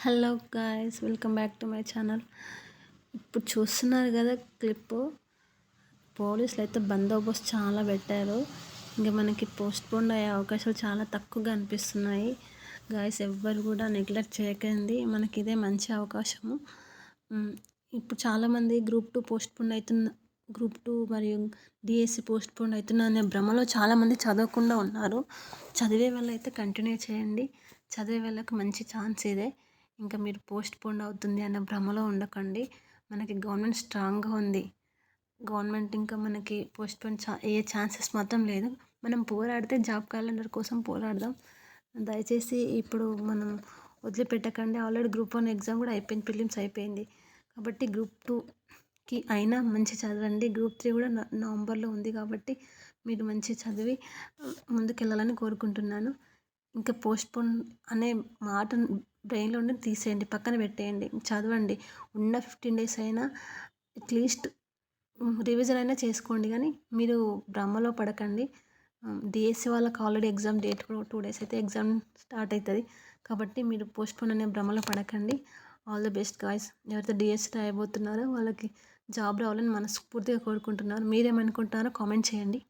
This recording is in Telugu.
Hello guys, welcome back to my channel. ఇప్పుడు చూస్తున్నారు కదా క్లిప్పు. పోలీసులు అయితే బందోబస్తు చాలా పెట్టారు. ఇంకా మనకి పోస్ట్పోన్ అయ్యే అవకాశాలు చాలా తక్కువగా అనిపిస్తున్నాయి. గాయస్, ఎవ్వరు కూడా నెగ్లెక్ట్ చేయకండి, మనకి ఇదే మంచి అవకాశము. ఇప్పుడు చాలామంది గ్రూప్ టూ మరియు డిఎస్సి పోస్ట్పోన్ అవుతున్నా అనే భ్రమలో చాలామంది చదవకుండా ఉన్నారు. చదివే వాళ్ళైతే కంటిన్యూ చేయండి. చదివే వాళ్ళకి మంచి ఛాన్స్ ఇదే. ఇంకా మీరు పోస్ట్పోన్ అవుతుంది అనే భ్రమలో ఉండకండి. మనకి గవర్నమెంట్ స్ట్రాంగ్గా ఉంది. గవర్నమెంట్ ఇంకా మనకి పోస్ట్పోన్ అయ్యే ఛాన్సెస్ మాత్రం లేదు. మనం పోరాడితే జాబ్ క్యాలెండర్ కోసం పోరాడదాం. దయచేసి ఇప్పుడు మనం వదిలిపెట్టకండి. ఆల్రెడీ గ్రూప్ 1 ఎగ్జామ్ కూడా అయిపోయింది, ప్రిలిమ్స్ అయిపోయింది. కాబట్టి గ్రూప్ 2కి అయినా మంచి చదవండి. గ్రూప్ 3 కూడా నవంబర్లో ఉంది కాబట్టి మీరు మంచి చదివి ముందుకెళ్ళాలని కోరుకుంటున్నాను. ఇంకా పోస్ట్పోన్ అనే మాట బ్రెయిన్లో ఉండి తీసేయండి, పక్కన పెట్టేయండి. చదవండి. ఉన్న 15 డేస్ అయినా అట్లీస్ట్ రివిజన్ అయినా చేసుకోండి, కానీ మీరు భ్రమలో పడకండి. డిఎస్సి వాళ్ళకి ఆల్రెడీ ఎగ్జామ్ డేట్ కూడా 2 డేస్ అయితే ఎగ్జామ్ స్టార్ట్ అవుతుంది. కాబట్టి మీరు పోస్ట్పోన్ అనే భ్రమలో పడకండి. All the best guys. ఎవరైతే డిఎస్సి రాయబోతున్నారో వాళ్ళకి జాబ్ రావాలని మనస్ఫూర్తిగా కోరుకుంటున్నారు. మీరేమనుకుంటున్నారో కామెంట్ చేయండి.